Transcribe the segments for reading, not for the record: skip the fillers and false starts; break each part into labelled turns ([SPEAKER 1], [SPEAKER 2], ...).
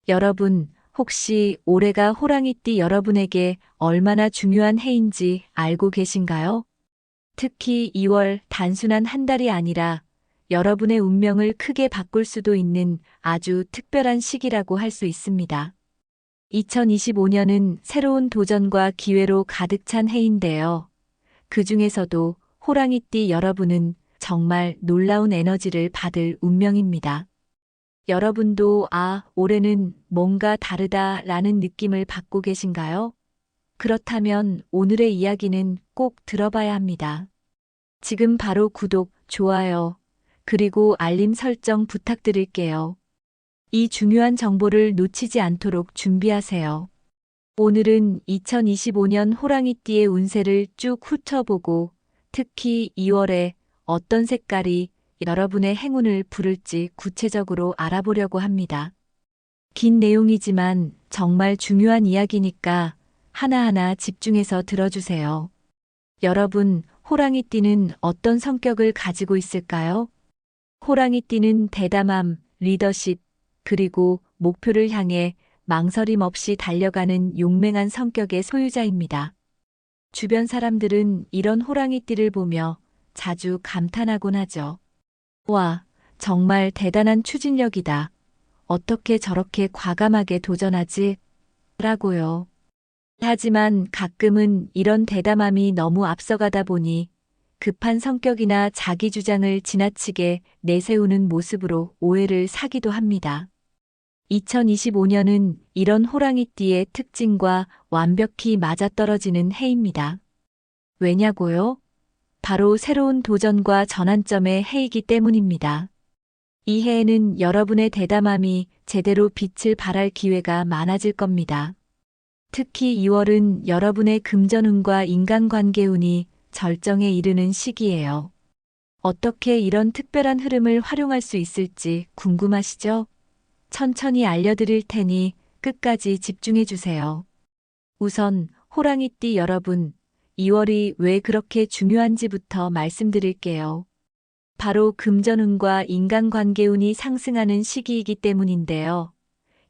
[SPEAKER 1] 여러분, 혹시 올해가 호랑이띠 여러분에게 얼마나 중요한 해인지 알고 계신가요? 특히 2월 단순한 한 달이 아니라 여러분의 운명을 크게 바꿀 수도 있는 아주 특별한 시기라고 할 수 있습니다. 2025년은 새로운 도전과 기회로 가득 찬 해인데요. 그 중에서도 호랑이띠 여러분은 정말 놀라운 에너지를 받을 운명입니다. 여러분도 올해는 뭔가 다르다라는 느낌을 받고 계신가요? 그렇다면 오늘의 이야기는 꼭 들어봐야 합니다. 지금 바로 구독, 좋아요, 그리고 알림 설정 부탁드릴게요. 이 중요한 정보를 놓치지 않도록 준비하세요. 오늘은 2025년 호랑이띠의 운세를 쭉 훑어보고 특히 2월에 어떤 색깔이 여러분의 행운을 부를지 구체적으로 알아보려고 합니다. 긴 내용이지만 정말 중요한 이야기니까 하나하나 집중해서 들어주세요. 여러분, 호랑이띠는 어떤 성격을 가지고 있을까요? 호랑이띠는 대담함, 리더십, 그리고 목표를 향해 망설임 없이 달려가는 용맹한 성격의 소유자입니다. 주변 사람들은 이런 호랑이띠를 보며 자주 감탄하곤 하죠. 와, 정말 대단한 추진력이다. 어떻게 저렇게 과감하게 도전하지? 라고요. 하지만 가끔은 이런 대담함이 너무 앞서가다 보니 급한 성격이나 자기 주장을 지나치게 내세우는 모습으로 오해를 사기도 합니다. 2025년은 이런 호랑이띠의 특징과 완벽히 맞아떨어지는 해입니다. 왜냐고요? 바로 새로운 도전과 전환점의 해이기 때문입니다. 이 해에는 여러분의 대담함이 제대로 빛을 발할 기회가 많아질 겁니다. 특히 2월은 여러분의 금전운과 인간관계운이 절정에 이르는 시기예요. 어떻게 이런 특별한 흐름을 활용할 수 있을지 궁금하시죠? 천천히 알려드릴 테니 끝까지 집중해 주세요. 우선 호랑이띠 여러분, 2월이 왜 그렇게 중요한지부터 말씀드릴게요. 바로 금전운과 인간관계운이 상승하는 시기이기 때문인데요.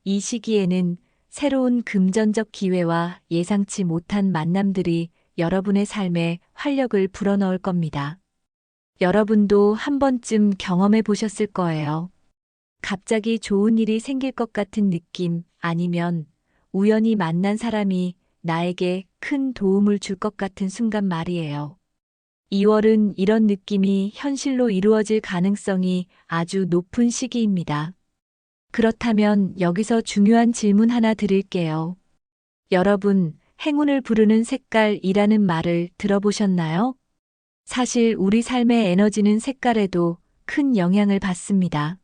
[SPEAKER 1] 이 시기에는 새로운 금전적 기회와 예상치 못한 만남들이 여러분의 삶에 활력을 불어넣을 겁니다. 여러분도 한 번쯤 경험해 보셨을 거예요. 갑자기 좋은 일이 생길 것 같은 느낌 아니면 우연히 만난 사람이 나에게 큰 도움을 줄 것 같은 순간 말이에요. 2월은 이런 느낌이 현실로 이루어질 가능성이 아주 높은 시기입니다. 그렇다면 여기서 중요한 질문 하나 드릴게요. 여러분, 행운을 부르는 색깔이라는 말을 들어보셨나요? 사실 우리 삶의 에너지는 색깔에도 큰 영향을 받습니다.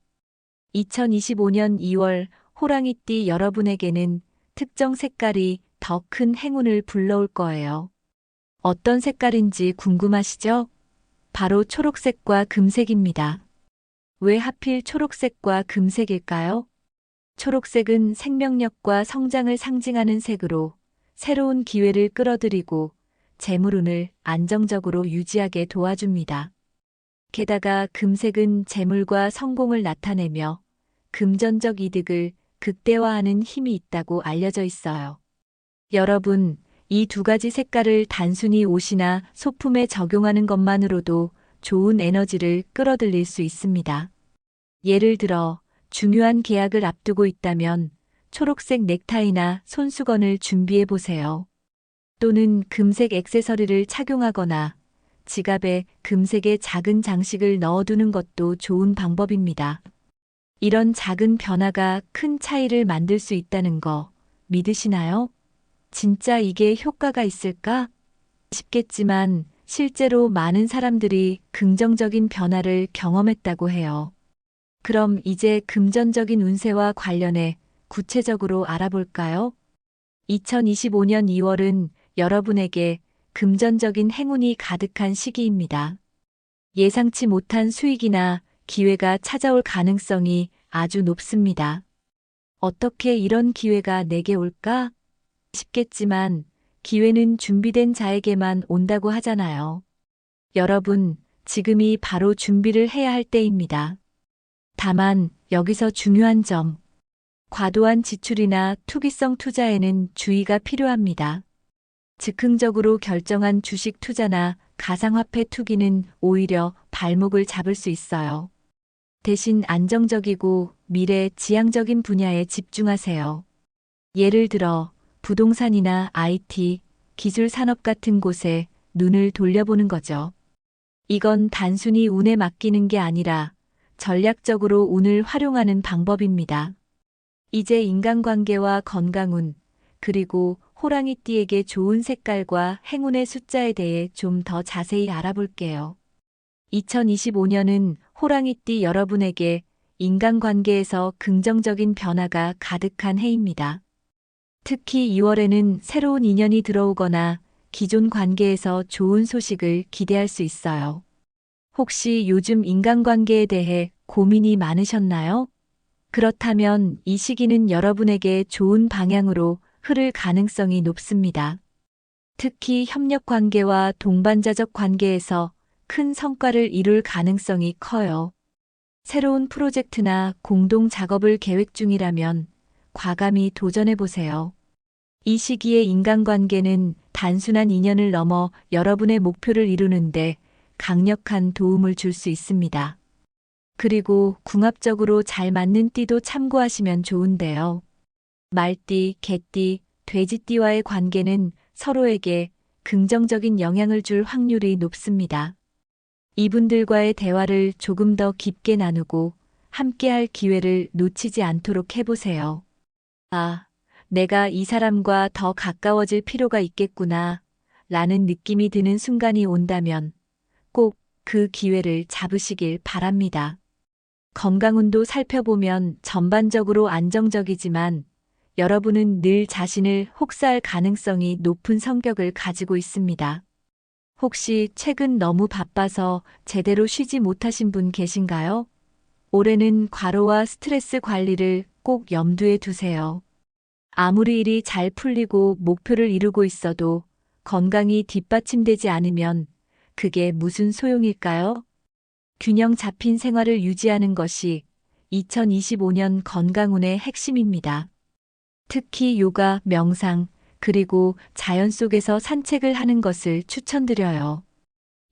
[SPEAKER 1] 2025년 2월 호랑이띠 여러분에게는 특정 색깔이 더 큰 행운을 불러올 거예요. 어떤 색깔인지 궁금하시죠? 바로 초록색과 금색입니다. 왜 하필 초록색과 금색일까요? 초록색은 생명력과 성장을 상징하는 색으로 새로운 기회를 끌어들이고 재물운을 안정적으로 유지하게 도와줍니다. 게다가 금색은 재물과 성공을 나타내며 금전적 이득을 극대화하는 힘이 있다고 알려져 있어요. 여러분, 이 두 가지 색깔을 단순히 옷이나 소품에 적용하는 것만으로도 좋은 에너지를 끌어들일 수 있습니다. 예를 들어, 중요한 계약을 앞두고 있다면 초록색 넥타이나 손수건을 준비해 보세요. 또는 금색 액세서리를 착용하거나 지갑에 금색의 작은 장식을 넣어두는 것도 좋은 방법입니다. 이런 작은 변화가 큰 차이를 만들 수 있다는 거 믿으시나요? 진짜 이게 효과가 있을까? 싶겠지만 실제로 많은 사람들이 긍정적인 변화를 경험했다고 해요. 그럼 이제 금전적인 운세와 관련해 구체적으로 알아볼까요? 2025년 2월은 여러분에게 금전적인 행운이 가득한 시기입니다. 예상치 못한 수익이나 기회가 찾아올 가능성이 아주 높습니다. 어떻게 이런 기회가 내게 올까? 싶겠지만 기회는 준비된 자에게만 온다고 하잖아요. 여러분, 지금이 바로 준비를 해야 할 때입니다. 다만 여기서 중요한 점, 과도한 지출이나 투기성 투자에는 주의가 필요합니다. 즉흥적으로 결정한 주식 투자나 가상화폐 투기는 오히려 발목을 잡을 수 있어요. 대신 안정적이고 미래 지향적인 분야에 집중하세요. 예를 들어 부동산이나 IT, 기술 산업 같은 곳에 눈을 돌려보는 거죠. 이건 단순히 운에 맡기는 게 아니라 전략적으로 운을 활용하는 방법입니다. 이제 인간관계와 건강운, 그리고 호랑이띠에게 좋은 색깔과 행운의 숫자에 대해 좀 더 자세히 알아볼게요. 2025년은 호랑이띠 여러분에게 인간관계에서 긍정적인 변화가 가득한 해입니다. 특히 2월에는 새로운 인연이 들어오거나 기존 관계에서 좋은 소식을 기대할 수 있어요. 혹시 요즘 인간관계에 대해 고민이 많으셨나요? 그렇다면 이 시기는 여러분에게 좋은 방향으로 흐를 가능성이 높습니다. 특히 협력 관계와 동반자적 관계에서 큰 성과를 이룰 가능성이 커요. 새로운 프로젝트나 공동 작업을 계획 중이라면 과감히 도전해 보세요. 이 시기의 인간관계는 단순한 인연을 넘어 여러분의 목표를 이루는데 강력한 도움을 줄 수 있습니다. 그리고 궁합적으로 잘 맞는 띠도 참고하시면 좋은데요. 말띠, 개띠, 돼지띠와의 관계는 서로에게 긍정적인 영향을 줄 확률이 높습니다. 이분들과의 대화를 조금 더 깊게 나누고 함께할 기회를 놓치지 않도록 해보세요. 아, 내가 이 사람과 더 가까워질 필요가 있겠구나, 라는 느낌이 드는 순간이 온다면 꼭 그 기회를 잡으시길 바랍니다. 건강운도 살펴보면 전반적으로 안정적이지만 여러분은 늘 자신을 혹사할 가능성이 높은 성격을 가지고 있습니다. 혹시 최근 너무 바빠서 제대로 쉬지 못하신 분 계신가요? 올해는 과로와 스트레스 관리를 꼭 염두에 두세요. 아무리 일이 잘 풀리고 목표를 이루고 있어도 건강이 뒷받침되지 않으면 그게 무슨 소용일까요? 균형 잡힌 생활을 유지하는 것이 2025년 건강운의 핵심입니다. 특히 요가, 명상, 그리고 자연 속에서 산책을 하는 것을 추천드려요.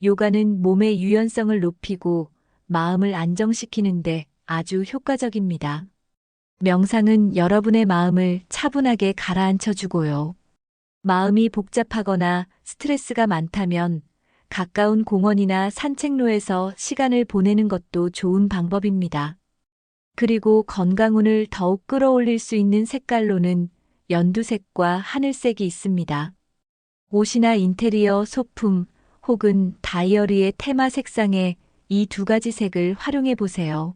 [SPEAKER 1] 요가는 몸의 유연성을 높이고 마음을 안정시키는데 아주 효과적입니다. 명상은 여러분의 마음을 차분하게 가라앉혀 주고요. 마음이 복잡하거나 스트레스가 많다면 가까운 공원이나 산책로에서 시간을 보내는 것도 좋은 방법입니다. 그리고 건강운을 더욱 끌어올릴 수 있는 색깔로는 연두색과 하늘색이 있습니다. 옷이나 인테리어, 소품 혹은 다이어리의 테마 색상에 이 두 가지 색을 활용해 보세요.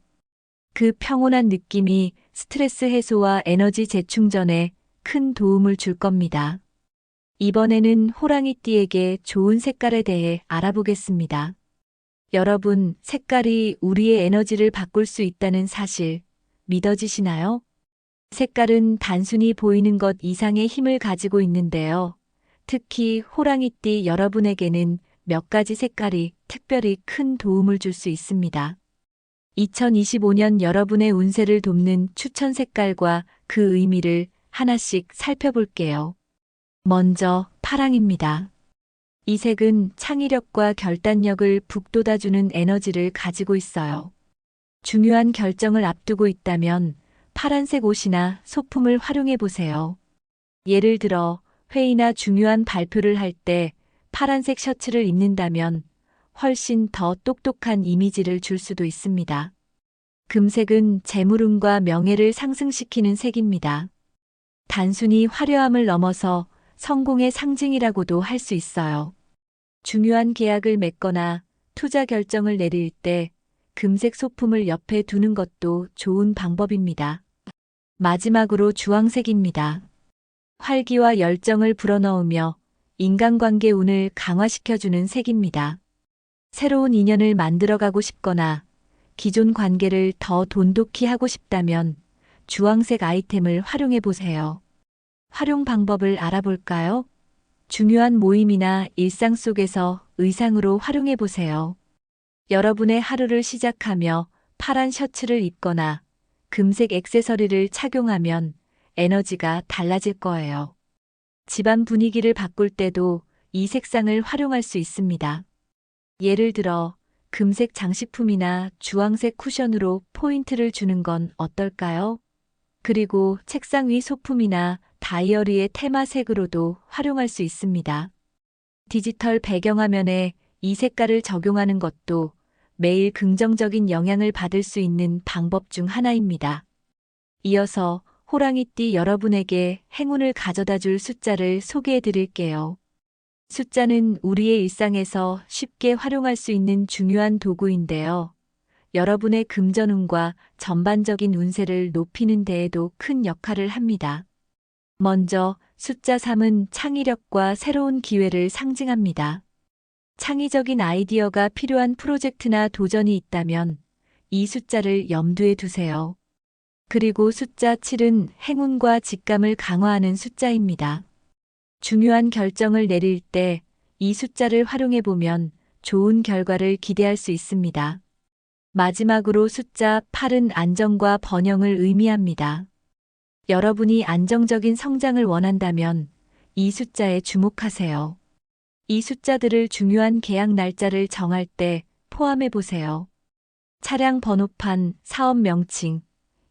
[SPEAKER 1] 그 평온한 느낌이 스트레스 해소와 에너지 재충전에 큰 도움을 줄 겁니다. 이번에는 호랑이띠에게 좋은 색깔에 대해 알아보겠습니다. 여러분, 색깔이 우리의 에너지를 바꿀 수 있다는 사실 믿어지시나요? 색깔은 단순히 보이는 것 이상의 힘을 가지고 있는데요. 특히 호랑이띠 여러분에게는 몇 가지 색깔이 특별히 큰 도움을 줄 수 있습니다. 2025년 여러분의 운세를 돕는 추천 색깔과 그 의미를 하나씩 살펴볼게요. 먼저 파랑입니다. 이 색은 창의력과 결단력을 북돋아주는 에너지를 가지고 있어요. 중요한 결정을 앞두고 있다면 파란색 옷이나 소품을 활용해 보세요. 예를 들어 회의나 중요한 발표를 할 때 파란색 셔츠를 입는다면 훨씬 더 똑똑한 이미지를 줄 수도 있습니다. 금색은 재물운과 명예를 상승시키는 색입니다. 단순히 화려함을 넘어서 성공의 상징이라고도 할 수 있어요. 중요한 계약을 맺거나 투자 결정을 내릴 때 금색 소품을 옆에 두는 것도 좋은 방법입니다. 마지막으로 주황색입니다. 활기와 열정을 불어넣으며 인간관계 운을 강화시켜주는 색입니다. 새로운 인연을 만들어가고 싶거나 기존 관계를 더 돈독히 하고 싶다면 주황색 아이템을 활용해 보세요. 활용 방법을 알아볼까요? 중요한 모임이나 일상 속에서 의상으로 활용해 보세요. 여러분의 하루를 시작하며 파란 셔츠를 입거나 금색 액세서리를 착용하면 에너지가 달라질 거예요. 집안 분위기를 바꿀 때도 이 색상을 활용할 수 있습니다. 예를 들어 금색 장식품이나 주황색 쿠션으로 포인트를 주는 건 어떨까요? 그리고 책상 위 소품이나 다이어리의 테마색으로도 활용할 수 있습니다. 디지털 배경화면에 이 색깔을 적용하는 것도 매일 긍정적인 영향을 받을 수 있는 방법 중 하나입니다. 이어서 호랑이띠 여러분에게 행운을 가져다 줄 숫자를 소개해 드릴게요. 숫자는 우리의 일상에서 쉽게 활용할 수 있는 중요한 도구인데요. 여러분의 금전운과 전반적인 운세를 높이는 데에도 큰 역할을 합니다. 먼저 숫자 3은 창의력과 새로운 기회를 상징합니다. 창의적인 아이디어가 필요한 프로젝트나 도전이 있다면 이 숫자를 염두에 두세요. 그리고 숫자 7은 행운과 직감을 강화하는 숫자입니다. 중요한 결정을 내릴 때 이 숫자를 활용해 보면 좋은 결과를 기대할 수 있습니다. 마지막으로 숫자 8은 안정과 번영을 의미합니다. 여러분이 안정적인 성장을 원한다면 이 숫자에 주목하세요. 이 숫자들을 중요한 계약 날짜를 정할 때 포함해 보세요. 차량 번호판, 사업 명칭,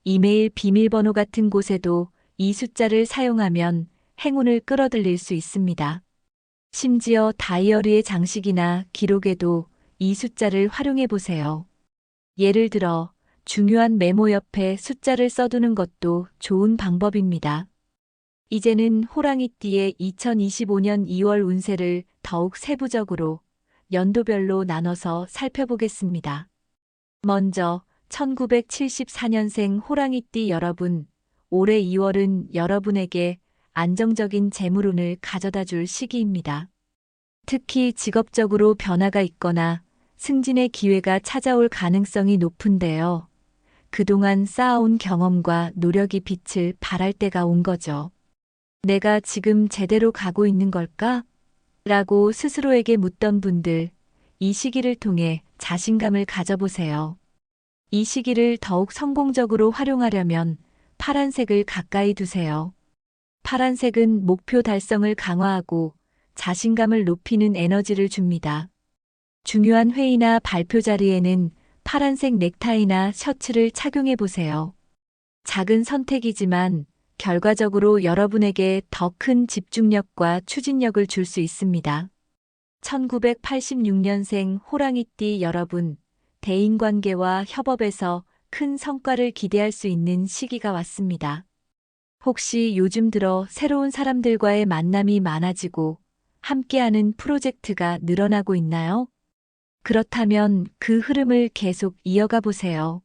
[SPEAKER 1] 이메일 비밀번호 같은 곳에도 이 숫자를 사용하면 행운을 끌어들일 수 있습니다. 심지어 다이어리의 장식이나 기록에도 이 숫자를 활용해 보세요. 예를 들어 중요한 메모 옆에 숫자를 써두는 것도 좋은 방법입니다. 이제는 호랑이띠의 2025년 2월 운세를 더욱 세부적으로 연도별로 나눠서 살펴보겠습니다. 먼저 1974년생 호랑이띠 여러분, 올해 2월은 여러분에게 안정적인 재물운을 가져다 줄 시기입니다. 특히 직업적으로 변화가 있거나 승진의 기회가 찾아올 가능성이 높은데요. 그동안 쌓아온 경험과 노력이 빛을 발할 때가 온 거죠. 내가 지금 제대로 가고 있는 걸까? 라고 스스로에게 묻던 분들, 이 시기를 통해 자신감을 가져보세요. 이 시기를 더욱 성공적으로 활용하려면 파란색을 가까이 두세요. 파란색은 목표 달성을 강화하고 자신감을 높이는 에너지를 줍니다. 중요한 회의나 발표 자리에는 파란색 넥타이나 셔츠를 착용해 보세요. 작은 선택이지만 결과적으로 여러분에게 더 큰 집중력과 추진력을 줄 수 있습니다. 1986년생 호랑이띠 여러분, 대인관계와 협업에서 큰 성과를 기대할 수 있는 시기가 왔습니다. 혹시 요즘 들어 새로운 사람들과의 만남이 많아지고 함께하는 프로젝트가 늘어나고 있나요? 그렇다면 그 흐름을 계속 이어가 보세요.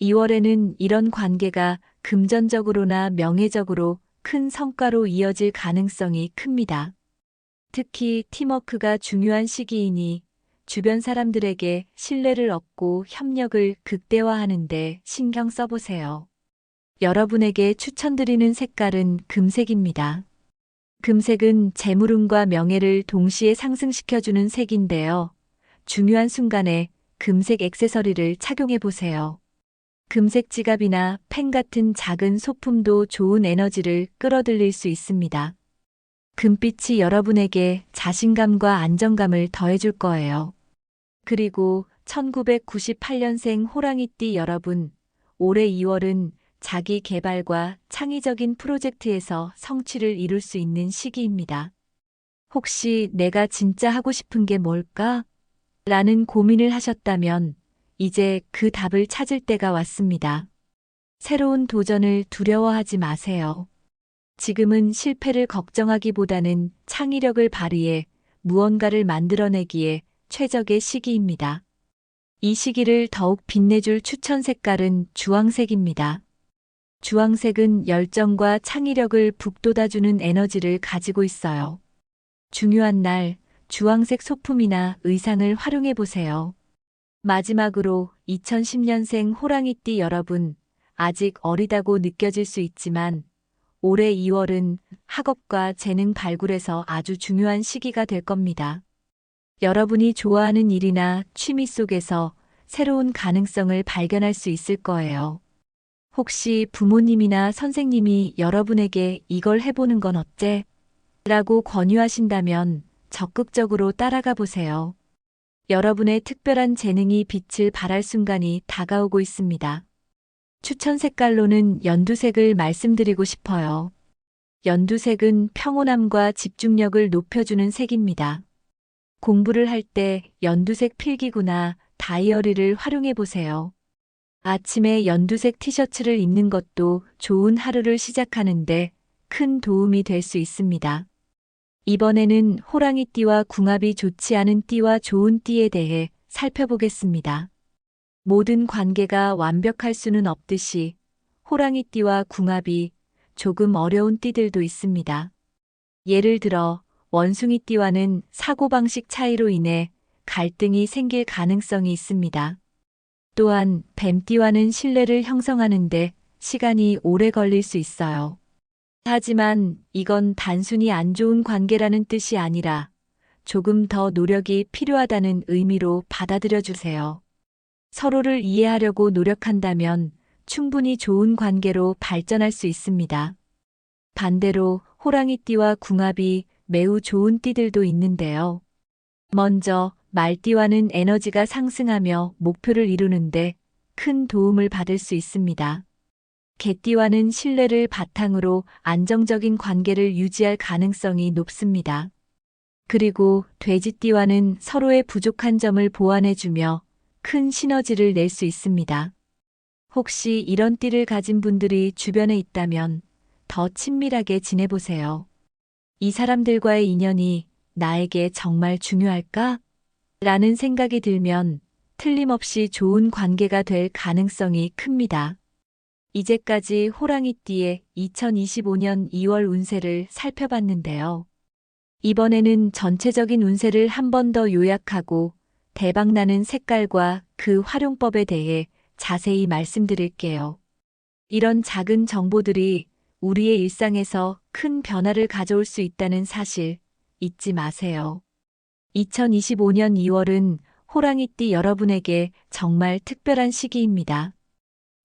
[SPEAKER 1] 2월에는 이런 관계가 금전적으로나 명예적으로 큰 성과로 이어질 가능성이 큽니다. 특히 팀워크가 중요한 시기이니 주변 사람들에게 신뢰를 얻고 협력을 극대화하는 데 신경 써보세요. 여러분에게 추천드리는 색깔은 금색입니다. 금색은 재물운과 명예를 동시에 상승시켜주는 색인데요. 중요한 순간에 금색 액세서리를 착용해 보세요. 금색 지갑이나 펜 같은 작은 소품도 좋은 에너지를 끌어들일 수 있습니다. 금빛이 여러분에게 자신감과 안정감을 더해줄 거예요. 그리고 1998년생 호랑이띠 여러분, 올해 2월은 자기 개발과 창의적인 프로젝트에서 성취를 이룰 수 있는 시기입니다. 혹시 내가 진짜 하고 싶은 게 뭘까? 라는 고민을 하셨다면 이제 그 답을 찾을 때가 왔습니다. 새로운 도전을 두려워하지 마세요. 지금은 실패를 걱정하기보다는 창의력을 발휘해 무언가를 만들어내기에 최적의 시기입니다. 이 시기를 더욱 빛내줄 추천 색깔은 주황색입니다. 주황색은 열정과 창의력을 북돋아주는 에너지를 가지고 있어요. 중요한 날, 주황색 소품이나 의상을 활용해 보세요. 마지막으로 2010년생 호랑이띠 여러분, 아직 어리다고 느껴질 수 있지만 올해 2월은 학업과 재능 발굴에서 아주 중요한 시기가 될 겁니다. 여러분이 좋아하는 일이나 취미 속에서 새로운 가능성을 발견할 수 있을 거예요. 혹시 부모님이나 선생님이 여러분에게 이걸 해보는 건 어때? 라고 권유하신다면 적극적으로 따라가 보세요. 여러분의 특별한 재능이 빛을 발할 순간이 다가오고 있습니다. 추천 색깔로는 연두색을 말씀드리고 싶어요. 연두색은 평온함과 집중력을 높여주는 색입니다. 공부를 할 때 연두색 필기구나 다이어리를 활용해 보세요. 아침에 연두색 티셔츠를 입는 것도 좋은 하루를 시작하는데 큰 도움이 될 수 있습니다. 이번에는 호랑이띠와 궁합이 좋지 않은 띠와 좋은 띠에 대해 살펴보겠습니다. 모든 관계가 완벽할 수는 없듯이 호랑이띠와 궁합이 조금 어려운 띠들도 있습니다. 예를 들어 원숭이띠와는 사고방식 차이로 인해 갈등이 생길 가능성이 있습니다. 또한 뱀띠와는 신뢰를 형성하는데 시간이 오래 걸릴 수 있어요. 하지만 이건 단순히 안 좋은 관계라는 뜻이 아니라 조금 더 노력이 필요하다는 의미로 받아들여 주세요. 서로를 이해하려고 노력한다면 충분히 좋은 관계로 발전할 수 있습니다. 반대로 호랑이띠와 궁합이 매우 좋은 띠들도 있는데요. 먼저 말띠와는 에너지가 상승하며 목표를 이루는데 큰 도움을 받을 수 있습니다. 개띠와는 신뢰를 바탕으로 안정적인 관계를 유지할 가능성이 높습니다. 그리고 돼지띠와는 서로의 부족한 점을 보완해주며 큰 시너지를 낼 수 있습니다. 혹시 이런 띠를 가진 분들이 주변에 있다면 더 친밀하게 지내보세요. 이 사람들과의 인연이 나에게 정말 중요할까? 라는 생각이 들면 틀림없이 좋은 관계가 될 가능성이 큽니다. 이제까지 호랑이띠의 2025년 2월 운세를 살펴봤는데요. 이번에는 전체적인 운세를 한 번 더 요약하고 대박나는 색깔과 그 활용법에 대해 자세히 말씀드릴게요. 이런 작은 정보들이 우리의 일상에서 큰 변화를 가져올 수 있다는 사실 잊지 마세요. 2025년 2월은 호랑이띠 여러분에게 정말 특별한 시기입니다.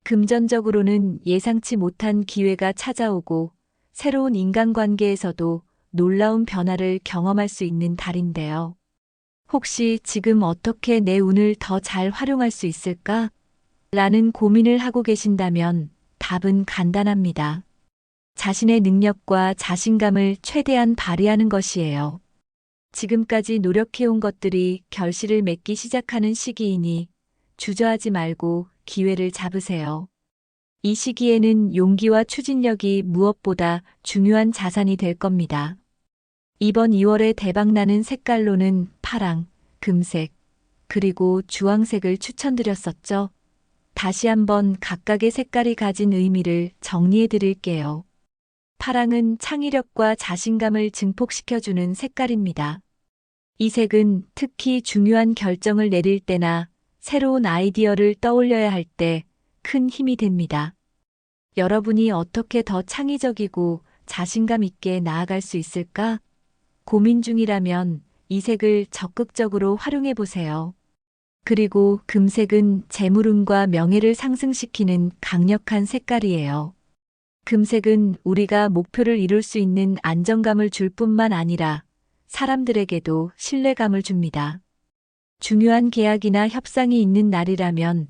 [SPEAKER 1] 금전적으로는 예상치 못한 기회가 찾아오고 새로운 인간관계에서도 놀라운 변화를 경험할 수 있는 달인데요. 혹시 지금 어떻게 내 운을 더 잘 활용할 수 있을까? 라는 고민을 하고 계신다면 답은 간단합니다. 자신의 능력과 자신감을 최대한 발휘하는 것이에요. 지금까지 노력해온 것들이 결실을 맺기 시작하는 시기이니 주저하지 말고 기회를 잡으세요. 이 시기에는 용기와 추진력이 무엇보다 중요한 자산이 될 겁니다. 이번 2월에 대박나는 색깔로는 파랑, 금색, 그리고 주황색을 추천드렸었죠. 다시 한번 각각의 색깔이 가진 의미를 정리해 드릴게요. 파랑은 창의력과 자신감을 증폭시켜주는 색깔입니다. 이 색은 특히 중요한 결정을 내릴 때나 새로운 아이디어를 떠올려야 할 때 큰 힘이 됩니다. 여러분이 어떻게 더 창의적이고 자신감 있게 나아갈 수 있을까? 고민 중이라면 이 색을 적극적으로 활용해 보세요. 그리고 금색은 재물운과 명예를 상승시키는 강력한 색깔이에요. 금색은 우리가 목표를 이룰 수 있는 안정감을 줄 뿐만 아니라 사람들에게도 신뢰감을 줍니다. 중요한 계약이나 협상이 있는 날이라면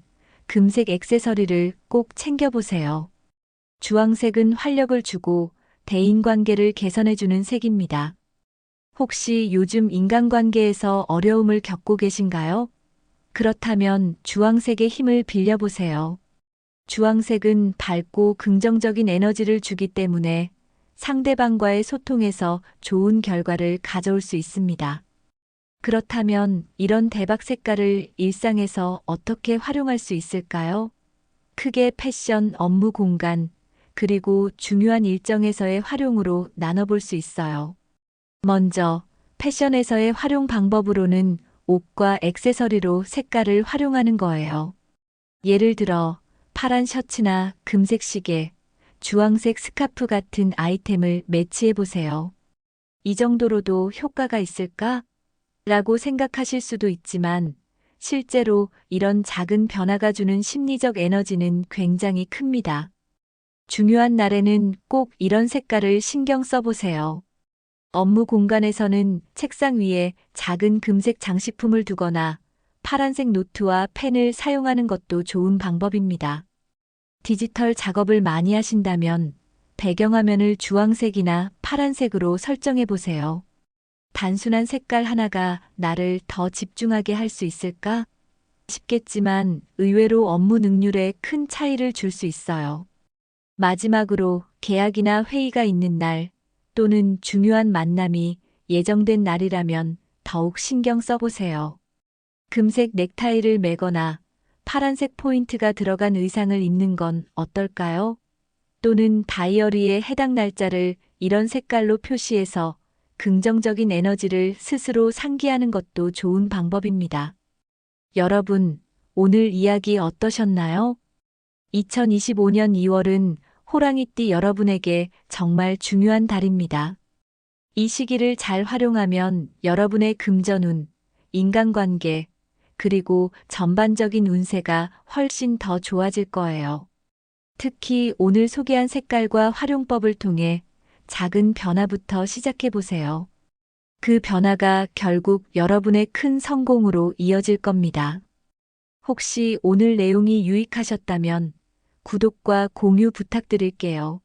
[SPEAKER 1] 금색 액세서리를 꼭 챙겨보세요. 주황색은 활력을 주고 대인관계를 개선해주는 색입니다. 혹시 요즘 인간관계에서 어려움을 겪고 계신가요? 그렇다면 주황색의 힘을 빌려보세요. 주황색은 밝고 긍정적인 에너지를 주기 때문에 상대방과의 소통에서 좋은 결과를 가져올 수 있습니다. 그렇다면 이런 대박 색깔을 일상에서 어떻게 활용할 수 있을까요? 크게 패션, 업무 공간, 그리고 중요한 일정에서의 활용으로 나눠볼 수 있어요. 먼저 패션에서의 활용 방법으로는 옷과 액세서리로 색깔을 활용하는 거예요. 예를 들어 파란 셔츠나 금색 시계, 주황색 스카프 같은 아이템을 매치해 보세요. 이 정도로도 효과가 있을까? 라고 생각하실 수도 있지만 실제로 이런 작은 변화가 주는 심리적 에너지는 굉장히 큽니다. 중요한 날에는 꼭 이런 색깔을 신경 써보세요. 업무 공간에서는 책상 위에 작은 금색 장식품을 두거나 파란색 노트와 펜을 사용하는 것도 좋은 방법입니다. 디지털 작업을 많이 하신다면 배경화면을 주황색이나 파란색으로 설정해 보세요. 단순한 색깔 하나가 나를 더 집중하게 할 수 있을까 싶겠지만 의외로 업무 능률에 큰 차이를 줄 수 있어요. 마지막으로 계약이나 회의가 있는 날 또는 중요한 만남이 예정된 날이라면 더욱 신경 써보세요. 금색 넥타이를 매거나 파란색 포인트가 들어간 의상을 입는 건 어떨까요? 또는 다이어리에 해당 날짜를 이런 색깔로 표시해서 긍정적인 에너지를 스스로 상기하는 것도 좋은 방법입니다. 여러분, 오늘 이야기 어떠셨나요? 2025년 2월은 호랑이띠 여러분에게 정말 중요한 달입니다. 이 시기를 잘 활용하면 여러분의 금전운, 인간관계, 그리고 전반적인 운세가 훨씬 더 좋아질 거예요. 특히 오늘 소개한 색깔과 활용법을 통해 작은 변화부터 시작해 보세요. 그 변화가 결국 여러분의 큰 성공으로 이어질 겁니다. 혹시 오늘 내용이 유익하셨다면 구독과 공유 부탁드릴게요.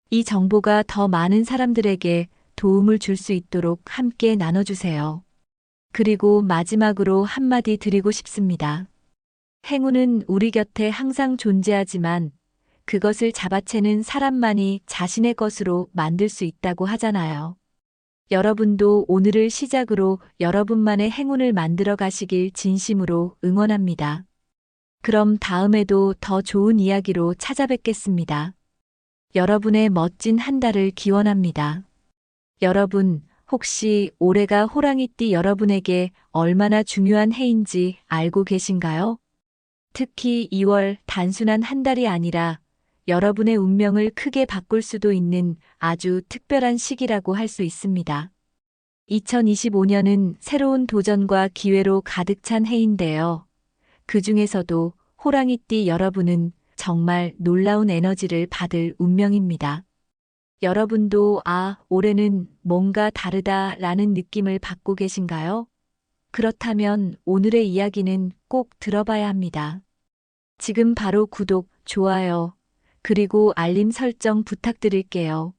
[SPEAKER 1] 이 정보가 더 많은 사람들에게 도움을 줄 수 있도록 함께 나눠주세요. 그리고 마지막으로 한마디 드리고 싶습니다. 행운은 우리 곁에 항상 존재하지만 그것을 잡아채는 사람만이 자신의 것으로 만들 수 있다고 하잖아요. 여러분도 오늘을 시작으로 여러분만의 행운을 만들어 가시길 진심으로 응원합니다. 그럼 다음에도 더 좋은 이야기로 찾아뵙겠습니다. 여러분의 멋진 한 달을 기원합니다. 여러분, 혹시 올해가 호랑이띠 여러분에게 얼마나 중요한 해인지 알고 계신가요? 특히 2월 단순한 한 달이 아니라 여러분의 운명을 크게 바꿀 수도 있는 아주 특별한 시기라고 할 수 있습니다. 2025년은 새로운 도전과 기회로 가득 찬 해인데요. 그 중에서도 호랑이띠 여러분은 정말 놀라운 에너지를 받을 운명입니다. 여러분도 올해는 뭔가 다르다라는 느낌을 받고 계신가요? 그렇다면 오늘의 이야기는 꼭 들어봐야 합니다. 지금 바로 구독, 좋아요, 그리고 알림 설정 부탁드릴게요.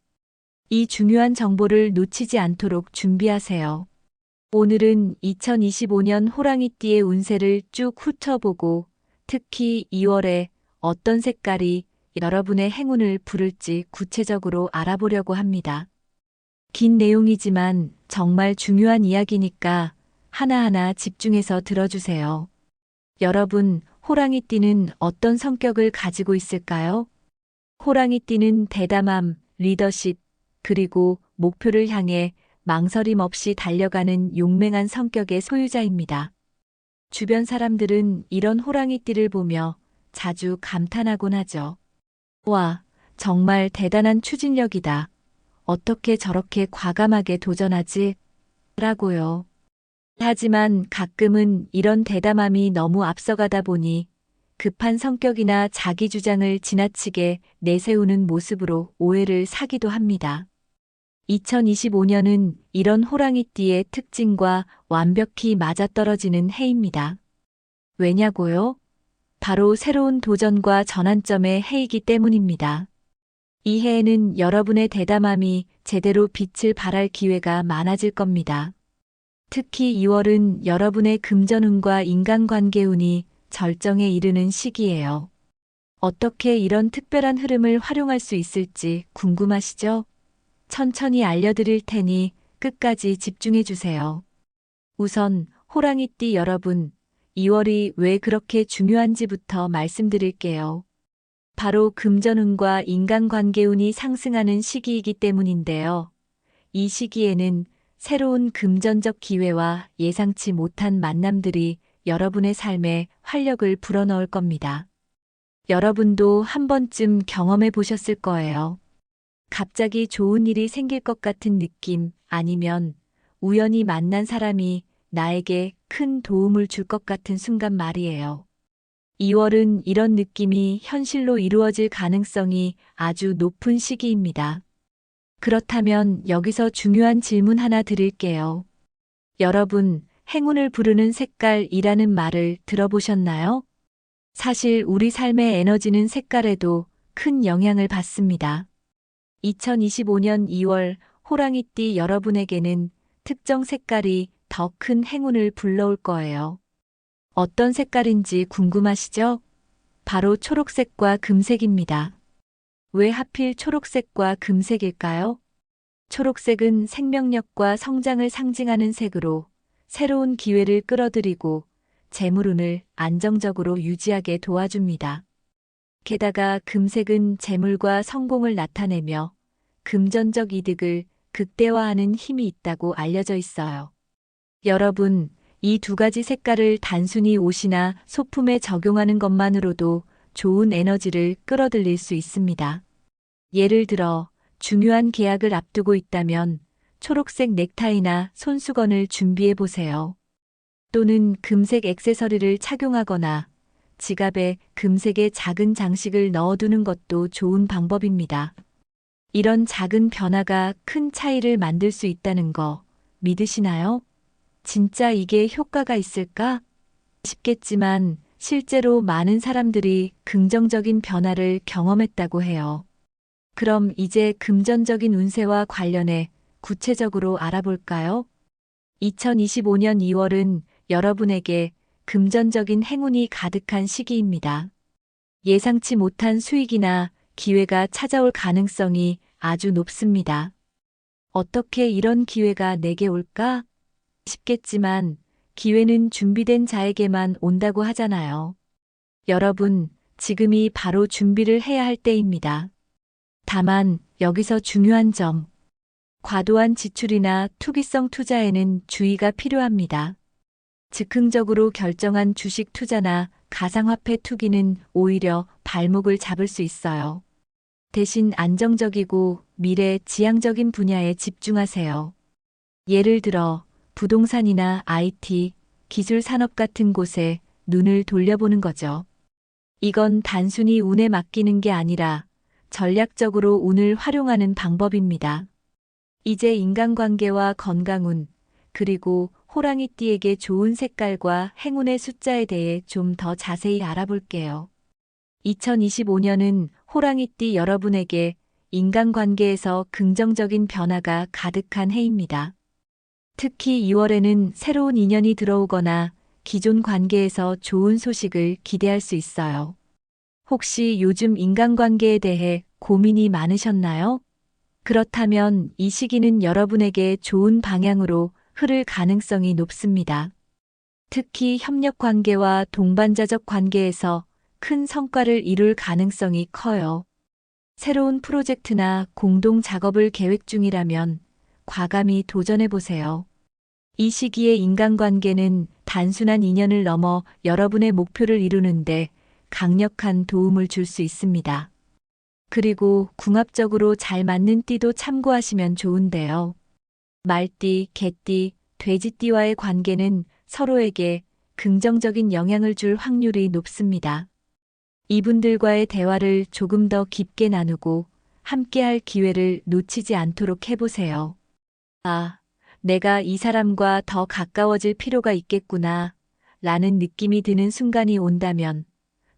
[SPEAKER 1] 이 중요한 정보를 놓치지 않도록 준비하세요. 오늘은 2025년 호랑이띠의 운세를 쭉 훑어보고 특히 2월에 어떤 색깔이 여러분의 행운을 부를지 구체적으로 알아보려고 합니다. 긴 내용이지만 정말 중요한 이야기니까 하나하나 집중해서 들어주세요. 여러분, 호랑이띠는 어떤 성격을 가지고 있을까요? 호랑이띠는 대담함, 리더십, 그리고 목표를 향해 망설임 없이 달려가는 용맹한 성격의 소유자입니다. 주변 사람들은 이런 호랑이띠를 보며 자주 감탄하곤 하죠. 와, 정말 대단한 추진력이다. 어떻게 저렇게 과감하게 도전하지? 라고요. 하지만 가끔은 이런 대담함이 너무 앞서가다 보니 급한 성격이나 자기 주장을 지나치게 내세우는 모습으로 오해를 사기도 합니다. 2025년은 이런 호랑이띠의 특징과 완벽히 맞아떨어지는 해입니다. 왜냐고요? 바로 새로운 도전과 전환점의 해이기 때문입니다. 이 해에는 여러분의 대담함이 제대로 빛을 발할 기회가 많아질 겁니다. 특히 2월은 여러분의 금전운과 인간관계운이 절정에 이르는 시기예요. 어떻게 이런 특별한 흐름을 활용할 수 있을지 궁금하시죠? 천천히 알려드릴 테니 끝까지 집중해 주세요. 우선 호랑이띠 여러분, 2월이 왜 그렇게 중요한지부터 말씀드릴게요. 바로 금전운과 인간관계운이 상승하는 시기이기 때문인데요. 이 시기에는 새로운 금전적 기회와 예상치 못한 만남들이 여러분의 삶에 활력을 불어넣을 겁니다. 여러분도 한 번쯤 경험해 보셨을 거예요. 갑자기 좋은 일이 생길 것 같은 느낌 아니면 우연히 만난 사람이 나에게 큰 도움을 줄 것 같은 순간 말이에요. 2월은 이런 느낌이 현실로 이루어질 가능성이 아주 높은 시기입니다. 그렇다면 여기서 중요한 질문 하나 드릴게요. 여러분, 행운을 부르는 색깔이라는 말을 들어보셨나요? 사실 우리 삶의 에너지는 색깔에도 큰 영향을 받습니다. 2025년 2월 호랑이띠 여러분에게는 특정 색깔이 더 큰 행운을 불러올 거예요. 어떤 색깔인지 궁금하시죠? 바로 초록색과 금색입니다. 왜 하필 초록색과 금색일까요? 초록색은 생명력과 성장을 상징하는 색으로 새로운 기회를 끌어들이고 재물운을 안정적으로 유지하게 도와줍니다. 게다가 금색은 재물과 성공을 나타내며 금전적 이득을 극대화하는 힘이 있다고 알려져 있어요. 여러분, 이 두 가지 색깔을 단순히 옷이나 소품에 적용하는 것만으로도 좋은 에너지를 끌어들일 수 있습니다. 예를 들어, 중요한 계약을 앞두고 있다면 초록색 넥타이나 손수건을 준비해 보세요. 또는 금색 액세서리를 착용하거나 지갑에 금색의 작은 장식을 넣어두는 것도 좋은 방법입니다. 이런 작은 변화가 큰 차이를 만들 수 있다는 거 믿으시나요? 진짜 이게 효과가 있을까 싶겠지만 실제로 많은 사람들이 긍정적인 변화를 경험했다고 해요. 그럼 이제 금전적인 운세와 관련해 구체적으로 알아볼까요? 2025년 2월은 여러분에게 금전적인 행운이 가득한 시기입니다. 예상치 못한 수익이나 기회가 찾아올 가능성이 아주 높습니다. 어떻게 이런 기회가 내게 올까 싶겠지만 기회는 준비된 자에게만 온다고 하잖아요. 여러분, 지금이 바로 준비를 해야 할 때입니다. 다만 여기서 중요한 점, 과도한 지출이나 투기성 투자에는 주의가 필요합니다. 즉흥적으로 결정한 주식 투자나 가상화폐 투기는 오히려 발목을 잡을 수 있어요. 대신 안정적이고 미래 지향적인 분야에 집중하세요. 예를 들어 부동산이나 IT, 기술 산업 같은 곳에 눈을 돌려보는 거죠. 이건 단순히 운에 맡기는 게 아니라 전략적으로 운을 활용하는 방법입니다. 이제 인간관계와 건강운, 그리고 호랑이띠에게 좋은 색깔과 행운의 숫자에 대해 좀 더 자세히 알아볼게요. 2025년은 호랑이띠 여러분에게 인간관계에서 긍정적인 변화가 가득한 해입니다. 특히 2월에는 새로운 인연이 들어오거나 기존 관계에서 좋은 소식을 기대할 수 있어요. 혹시 요즘 인간관계에 대해 고민이 많으셨나요? 그렇다면 이 시기는 여러분에게 좋은 방향으로 흐를 가능성이 높습니다. 특히 협력 관계와 동반자적 관계에서 큰 성과를 이룰 가능성이 커요. 새로운 프로젝트나 공동 작업을 계획 중이라면 과감히 도전해 보세요. 이 시기의 인간관계는 단순한 인연을 넘어 여러분의 목표를 이루는데 강력한 도움을 줄 수 있습니다. 그리고 궁합적으로 잘 맞는 띠도 참고하시면 좋은데요. 말띠, 개띠, 돼지띠와의 관계는 서로에게 긍정적인 영향을 줄 확률이 높습니다. 이분들과의 대화를 조금 더 깊게 나누고 함께할 기회를 놓치지 않도록 해보세요. 아, 내가 이 사람과 더 가까워질 필요가 있겠구나, 라는 느낌이 드는 순간이 온다면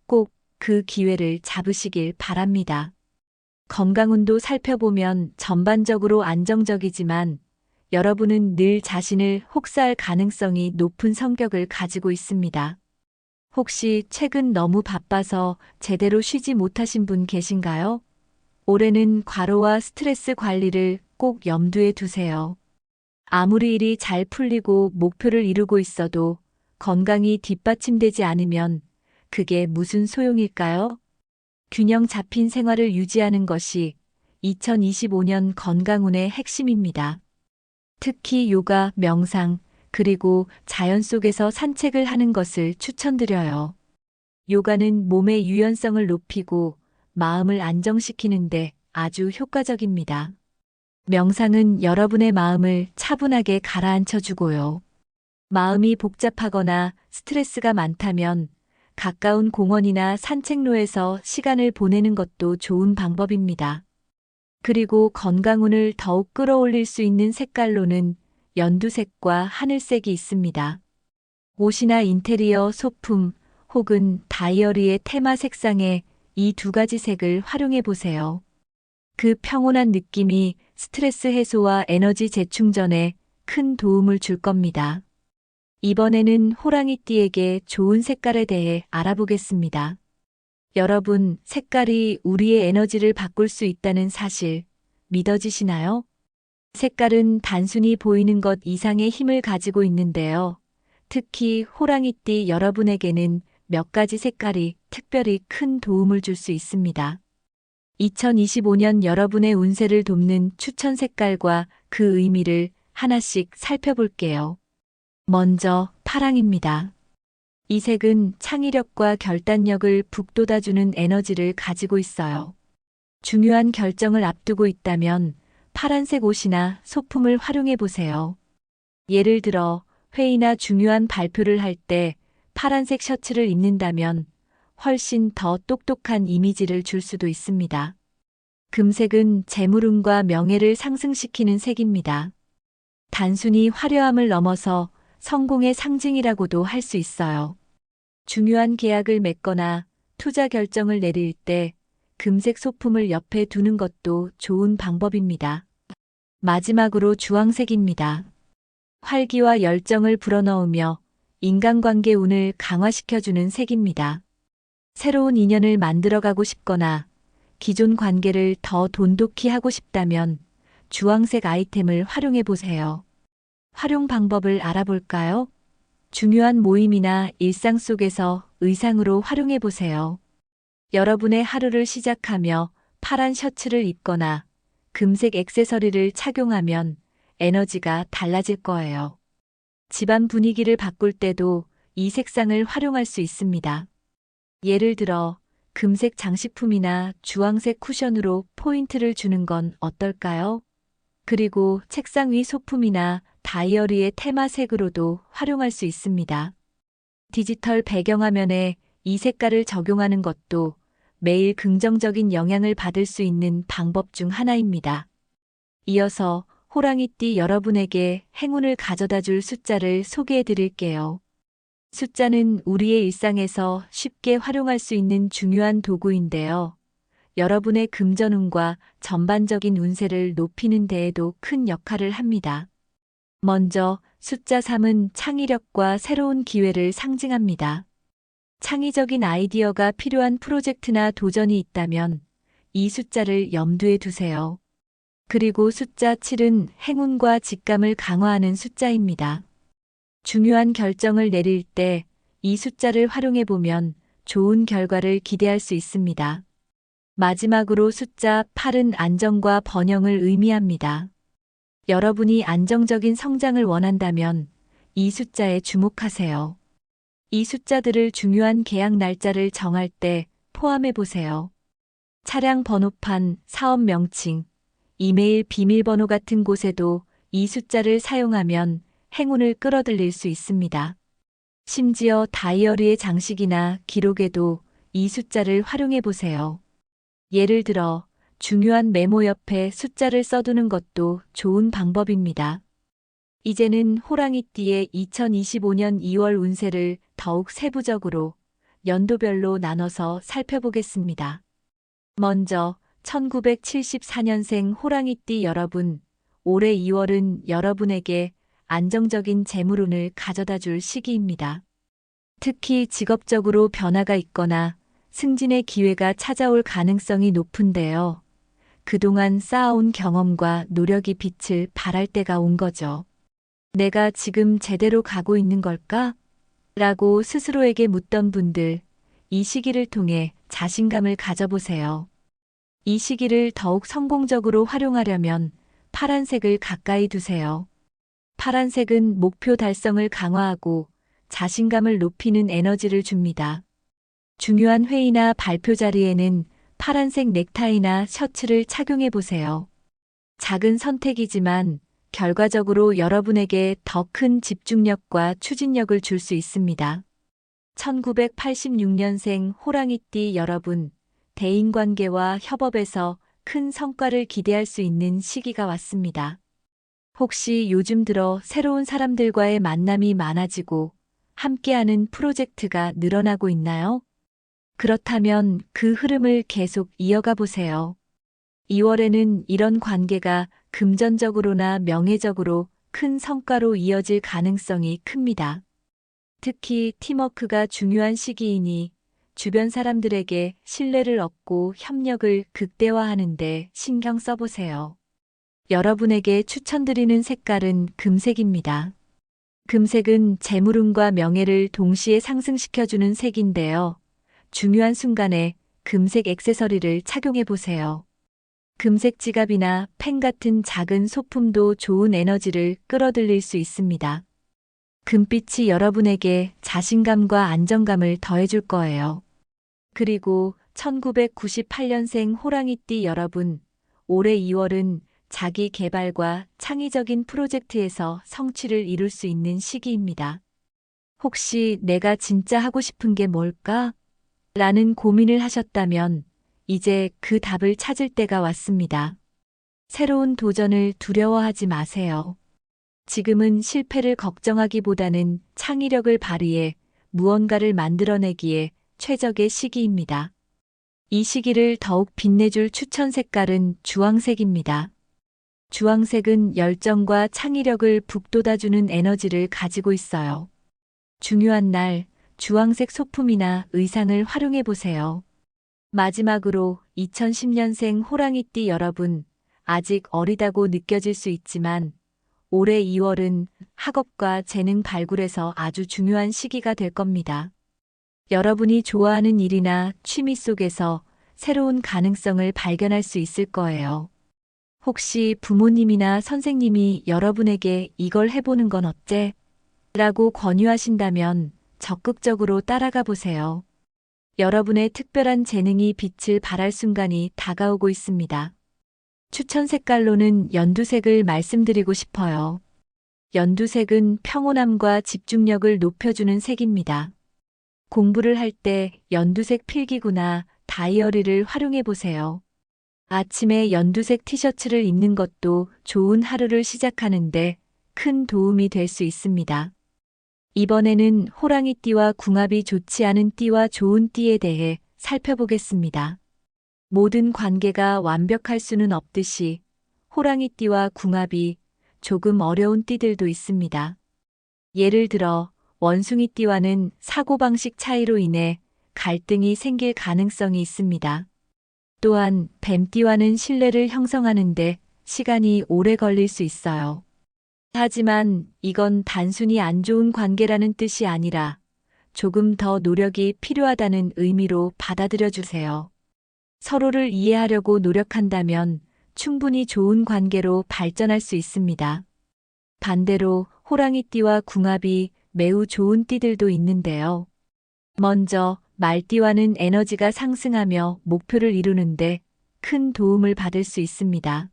[SPEAKER 1] 꼭 그 기회를 잡으시길 바랍니다. 건강운도 살펴보면 전반적으로 안정적이지만 여러분은 늘 자신을 혹사할 가능성이 높은 성격을 가지고 있습니다. 혹시 최근 너무 바빠서 제대로 쉬지 못하신 분 계신가요? 올해는 과로와 스트레스 관리를 꼭 염두에 두세요. 아무리 일이 잘 풀리고 목표를 이루고 있어도 건강이 뒷받침되지 않으면 그게 무슨 소용일까요? 균형 잡힌 생활을 유지하는 것이 2025년 건강운의 핵심입니다. 특히 요가, 명상, 그리고 자연 속에서 산책을 하는 것을 추천드려요. 요가는 몸의 유연성을 높이고 마음을 안정시키는데 아주 효과적입니다. 명상은 여러분의 마음을 차분하게 가라앉혀 주고요. 마음이 복잡하거나 스트레스가 많다면 가까운 공원이나 산책로에서 시간을 보내는 것도 좋은 방법입니다. 그리고 건강운을 더욱 끌어올릴 수 있는 색깔로는 연두색과 하늘색이 있습니다. 옷이나 인테리어 소품 혹은 다이어리의 테마 색상에 이 두 가지 색을 활용해 보세요. 그 평온한 느낌이 스트레스 해소와 에너지 재충전에 큰 도움을 줄 겁니다. 이번에는 호랑이띠에게 좋은 색깔에 대해 알아보겠습니다. 여러분, 색깔이 우리의 에너지를 바꿀 수 있다는 사실 믿어지시나요? 색깔은 단순히 보이는 것 이상의 힘을 가지고 있는데요. 특히 호랑이띠 여러분에게는 몇 가지 색깔이 특별히 큰 도움을 줄 수 있습니다. 2025년 여러분의 운세를 돕는 추천 색깔과 그 의미를 하나씩 살펴볼게요. 먼저 파랑입니다. 이 색은 창의력과 결단력을 북돋아주는 에너지를 가지고 있어요. 중요한 결정을 앞두고 있다면 파란색 옷이나 소품을 활용해 보세요. 예를 들어 회의나 중요한 발표를 할 때 파란색 셔츠를 입는다면 훨씬 더 똑똑한 이미지를 줄 수도 있습니다. 금색은 재물운과 명예를 상승시키는 색입니다. 단순히 화려함을 넘어서 성공의 상징이라고도 할 수 있어요. 중요한 계약을 맺거나 투자 결정을 내릴 때 금색 소품을 옆에 두는 것도 좋은 방법입니다. 마지막으로 주황색입니다. 활기와 열정을 불어넣으며 인간관계 운을 강화시켜주는 색입니다. 새로운 인연을 만들어가고 싶거나 기존 관계를 더 돈독히 하고 싶다면 주황색 아이템을 활용해 보세요. 활용 방법을 알아볼까요? 중요한 모임이나 일상 속에서 의상으로 활용해 보세요. 여러분의 하루를 시작하며 파란 셔츠를 입거나 금색 액세서리를 착용하면 에너지가 달라질 거예요. 집안 분위기를 바꿀 때도 이 색상을 활용할 수 있습니다. 예를 들어 금색 장식품이나 주황색 쿠션으로 포인트를 주는 건 어떨까요? 그리고 책상 위 소품이나 다이어리의 테마색으로도 활용할 수 있습니다. 디지털 배경화면에 이 색깔을 적용하는 것도 매일 긍정적인 영향을 받을 수 있는 방법 중 하나입니다. 이어서 호랑이띠 여러분에게 행운을 가져다 줄 숫자를 소개해 드릴게요. 숫자는 우리의 일상에서 쉽게 활용할 수 있는 중요한 도구인데요. 여러분의 금전운과 전반적인 운세를 높이는 데에도 큰 역할을 합니다. 먼저 숫자 3은 창의력과 새로운 기회를 상징합니다. 창의적인 아이디어가 필요한 프로젝트나 도전이 있다면 이 숫자를 염두에 두세요. 그리고 숫자 7은 행운과 직감을 강화하는 숫자입니다. 중요한 결정을 내릴 때 이 숫자를 활용해 보면 좋은 결과를 기대할 수 있습니다. 마지막으로 숫자 8은 안정과 번영을 의미합니다. 여러분이 안정적인 성장을 원한다면 이 숫자에 주목하세요. 이 숫자들을 중요한 계약 날짜를 정할 때 포함해 보세요. 차량 번호판, 사업 명칭, 이메일 비밀번호 같은 곳에도 이 숫자를 사용하면 행운을 끌어들일 수 있습니다. 심지어 다이어리의 장식이나 기록에도 이 숫자를 활용해 보세요. 예를 들어 중요한 메모 옆에 숫자를 써두는 것도 좋은 방법입니다. 이제는 호랑이띠의 2025년 2월 운세를 더욱 세부적으로 연도별로 나눠서 살펴보겠습니다. 먼저 1974년생 호랑이띠 여러분, 올해 2월은 여러분에게 안정적인 재물운을 가져다 줄 시기입니다. 특히 직업적으로 변화가 있거나 승진의 기회가 찾아올 가능성이 높은데요. 그동안 쌓아온 경험과 노력이 빛을 발할 때가 온 거죠. 내가 지금 제대로 가고 있는 걸까? 라고 스스로에게 묻던 분들, 이 시기를 통해 자신감을 가져보세요. 이 시기를 더욱 성공적으로 활용하려면 파란색을 가까이 두세요. 파란색은 목표 달성을 강화하고 자신감을 높이는 에너지를 줍니다. 중요한 회의나 발표 자리에는 파란색 넥타이나 셔츠를 착용해 보세요. 작은 선택이지만 결과적으로 여러분에게 더 큰 집중력과 추진력을 줄 수 있습니다. 1986년생 호랑이띠 여러분, 대인관계와 협업에서 큰 성과를 기대할 수 있는 시기가 왔습니다. 혹시 요즘 들어 새로운 사람들과의 만남이 많아지고 함께하는 프로젝트가 늘어나고 있나요? 그렇다면 그 흐름을 계속 이어가 보세요. 2월에는 이런 관계가 금전적으로나 명예적으로 큰 성과로 이어질 가능성이 큽니다. 특히 팀워크가 중요한 시기이니 주변 사람들에게 신뢰를 얻고 협력을 극대화하는 데 신경 써보세요. 여러분에게 추천드리는 색깔은 금색입니다. 금색은 재물운과 명예를 동시에 상승시켜주는 색인데요. 중요한 순간에 금색 액세서리를 착용해 보세요. 금색 지갑이나 펜 같은 작은 소품도 좋은 에너지를 끌어들일 수 있습니다. 금빛이 여러분에게 자신감과 안정감을 더해줄 거예요. 그리고 1998년생 호랑이띠 여러분, 올해 2월은 자기 개발과 창의적인 프로젝트에서 성취를 이룰 수 있는 시기입니다. 혹시 내가 진짜 하고 싶은 게 뭘까? 라는 고민을 하셨다면 이제 그 답을 찾을 때가 왔습니다. 새로운 도전을 두려워하지 마세요. 지금은 실패를 걱정하기보다는 창의력을 발휘해 무언가를 만들어내기에 최적의 시기입니다. 이 시기를 더욱 빛내줄 추천 색깔은 주황색입니다. 주황색은 열정과 창의력을 북돋아주는 에너지를 가지고 있어요. 중요한 날, 주황색 소품이나 의상을 활용해 보세요. 마지막으로 2010년생 호랑이띠 여러분, 아직 어리다고 느껴질 수 있지만 올해 2월은 학업과 재능 발굴에서 아주 중요한 시기가 될 겁니다. 여러분이 좋아하는 일이나 취미 속에서 새로운 가능성을 발견할 수 있을 거예요. 혹시 부모님이나 선생님이 여러분에게 이걸 해보는 건 어때? 라고 권유하신다면 적극적으로 따라가 보세요. 여러분의 특별한 재능이 빛을 발할 순간이 다가오고 있습니다. 추천 색깔로는 연두색을 말씀드리고 싶어요. 연두색은 평온함과 집중력을 높여주는 색입니다. 공부를 할 때 연두색 필기구나 다이어리를 활용해 보세요. 아침에 연두색 티셔츠를 입는 것도 좋은 하루를 시작하는데 큰 도움이 될 수 있습니다. 이번에는 호랑이띠와 궁합이 좋지 않은 띠와 좋은 띠에 대해 살펴보겠습니다. 모든 관계가 완벽할 수는 없듯이 호랑이띠와 궁합이 조금 어려운 띠들도 있습니다. 예를 들어 원숭이띠와는 사고방식 차이로 인해 갈등이 생길 가능성이 있습니다. 또한 뱀띠와는 신뢰를 형성하는데 시간이 오래 걸릴 수 있어요. 하지만 이건 단순히 안 좋은 관계라는 뜻이 아니라 조금 더 노력이 필요하다는 의미로 받아들여 주세요. 서로를 이해하려고 노력한다면 충분히 좋은 관계로 발전할 수 있습니다. 반대로 호랑이띠와 궁합이 매우 좋은 띠들도 있는데요. 먼저 말띠와는 에너지가 상승하며 목표를 이루는데 큰 도움을 받을 수 있습니다.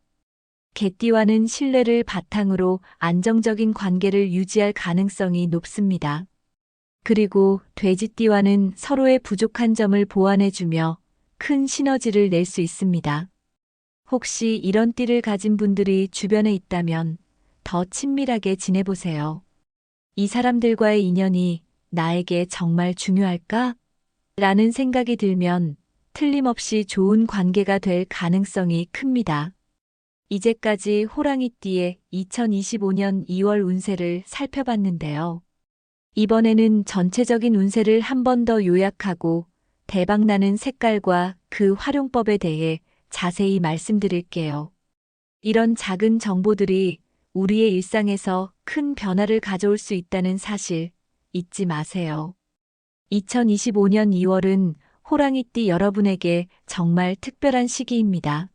[SPEAKER 1] 개띠와는 신뢰를 바탕으로 안정적인 관계를 유지할 가능성이 높습니다. 그리고 돼지띠와는 서로의 부족한 점을 보완해주며 큰 시너지를 낼 수 있습니다. 혹시 이런 띠를 가진 분들이 주변에 있다면 더 친밀하게 지내보세요. 이 사람들과의 인연이 나에게 정말 중요할까? 라는 생각이 들면 틀림없이 좋은 관계가 될 가능성이 큽니다. 이제까지 호랑이띠의 2025년 2월 운세를 살펴봤는데요. 이번에는 전체적인 운세를 한 번 더 요약하고 대박나는 색깔과 그 활용법에 대해 자세히 말씀드릴게요. 이런 작은 정보들이 우리의 일상에서 큰 변화를 가져올 수 있다는 사실 잊지 마세요. 2025년 2월은 호랑이띠 여러분에게 정말 특별한 시기입니다.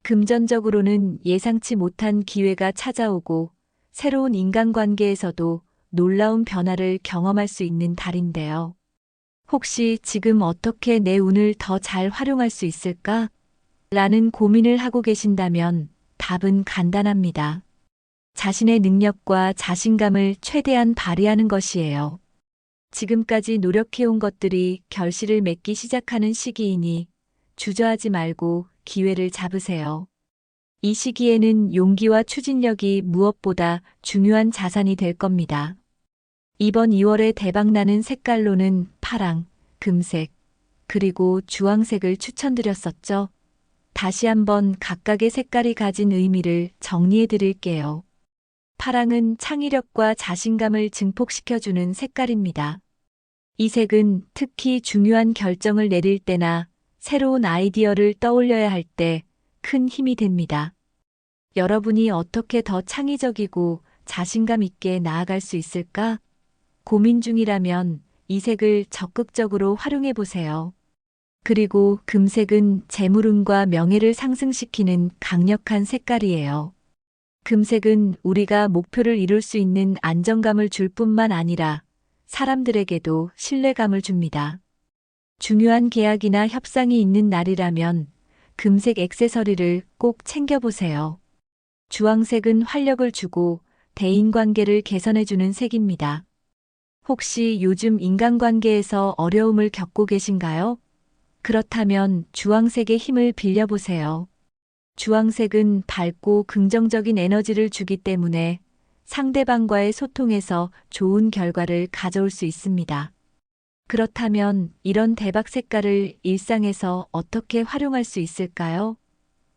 [SPEAKER 1] 금전적으로는 예상치 못한 기회가 찾아오고 새로운 인간관계에서도 놀라운 변화를 경험할 수 있는 달인데요. 혹시 지금 어떻게 내 운을 더 잘 활용할 수 있을까? 라는 고민을 하고 계신다면 답은 간단합니다. 자신의 능력과 자신감을 최대한 발휘하는 것이에요. 지금까지 노력해온 것들이 결실을 맺기 시작하는 시기이니 주저하지 말고 기회를 잡으세요. 이 시기에는 용기와 추진력이 무엇보다 중요한 자산이 될 겁니다. 이번 2월에 대박나는 색깔로는 파랑, 금색, 그리고 주황색을 추천드렸었죠. 다시 한번 각각의 색깔이 가진 의미를 정리해 드릴게요. 파랑은 창의력과 자신감을 증폭시켜주는 색깔입니다. 이 색은 특히 중요한 결정을 내릴 때나 새로운 아이디어를 떠올려야 할 때 큰 힘이 됩니다. 여러분이 어떻게 더 창의적이고 자신감 있게 나아갈 수 있을까? 고민 중이라면 이 색을 적극적으로 활용해 보세요. 그리고 금색은 재물운과 명예를 상승시키는 강력한 색깔이에요. 금색은 우리가 목표를 이룰 수 있는 안정감을 줄 뿐만 아니라 사람들에게도 신뢰감을 줍니다. 중요한 계약이나 협상이 있는 날이라면 금색 액세서리를 꼭 챙겨보세요. 주황색은 활력을 주고 대인관계를 개선해주는 색입니다. 혹시 요즘 인간관계에서 어려움을 겪고 계신가요? 그렇다면 주황색의 힘을 빌려보세요. 주황색은 밝고 긍정적인 에너지를 주기 때문에 상대방과의 소통에서 좋은 결과를 가져올 수 있습니다. 그렇다면 이런 대박 색깔을 일상에서 어떻게 활용할 수 있을까요?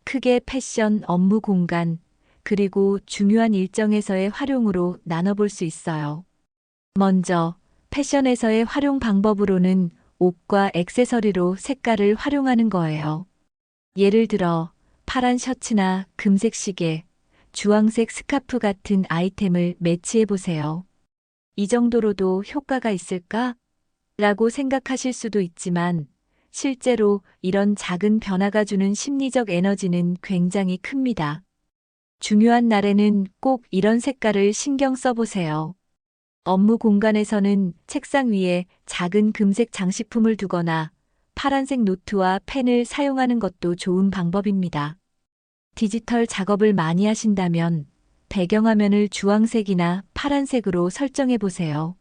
[SPEAKER 1] 크게 패션, 업무 공간, 그리고 중요한 일정에서의 활용으로 나눠볼 수 있어요. 먼저 패션에서의 활용 방법으로는 옷과 액세서리로 색깔을 활용하는 거예요. 예를 들어 파란 셔츠나 금색 시계, 주황색 스카프 같은 아이템을 매치해 보세요. 이 정도로도 효과가 있을까? 라고 생각하실 수도 있지만 실제로 이런 작은 변화가 주는 심리적 에너지는 굉장히 큽니다. 중요한 날에는 꼭 이런 색깔을 신경 써보세요. 업무 공간에서는 책상 위에 작은 금색 장식품을 두거나 파란색 노트와 펜을 사용하는 것도 좋은 방법입니다. 디지털 작업을 많이 하신다면 배경화면을 주황색이나 파란색으로 설정해 보세요.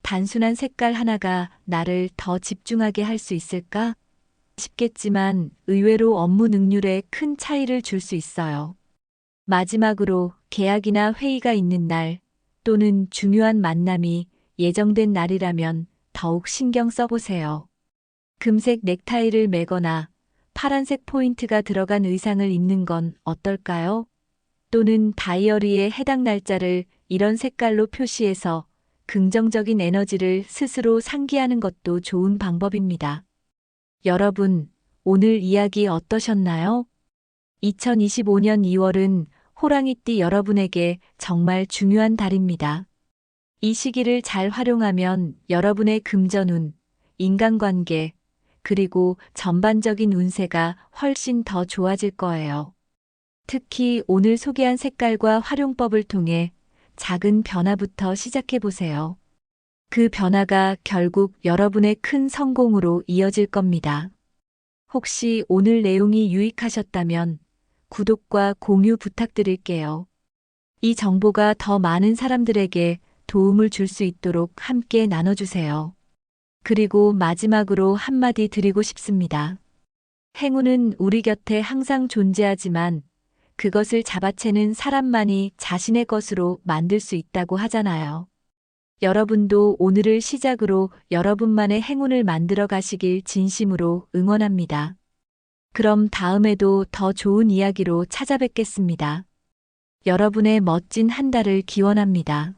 [SPEAKER 1] 단순한 색깔 하나가 나를 더 집중하게 할 수 있을까? 싶겠지만 의외로 업무 능률에 큰 차이를 줄 수 있어요. 마지막으로 계약이나 회의가 있는 날 또는 중요한 만남이 예정된 날이라면 더욱 신경 써보세요. 금색 넥타이를 매거나 파란색 포인트가 들어간 의상을 입는 건 어떨까요? 또는 다이어리에 해당 날짜를 이런 색깔로 표시해서 긍정적인 에너지를 스스로 상기하는 것도 좋은 방법입니다. 여러분, 오늘 이야기 어떠셨나요? 2025년 2월은 호랑이띠 여러분에게 정말 중요한 달입니다. 이 시기를 잘 활용하면 여러분의 금전운, 인간관계, 그리고 전반적인 운세가 훨씬 더 좋아질 거예요. 특히 오늘 소개한 색깔과 활용법을 통해 작은 변화부터 시작해 보세요. 그 변화가 결국 여러분의 큰 성공으로 이어질 겁니다. 혹시 오늘 내용이 유익하셨다면 구독과 공유 부탁드릴게요. 이 정보가 더 많은 사람들에게 도움을 줄 수 있도록 함께 나눠주세요. 그리고 마지막으로 한마디 드리고 싶습니다. 행운은 우리 곁에 항상 존재하지만 그것을 잡아채는 사람만이 자신의 것으로 만들 수 있다고 하잖아요. 여러분도 오늘을 시작으로 여러분만의 행운을 만들어 가시길 진심으로 응원합니다. 그럼 다음에도 더 좋은 이야기로 찾아뵙겠습니다. 여러분의 멋진 한 달을 기원합니다.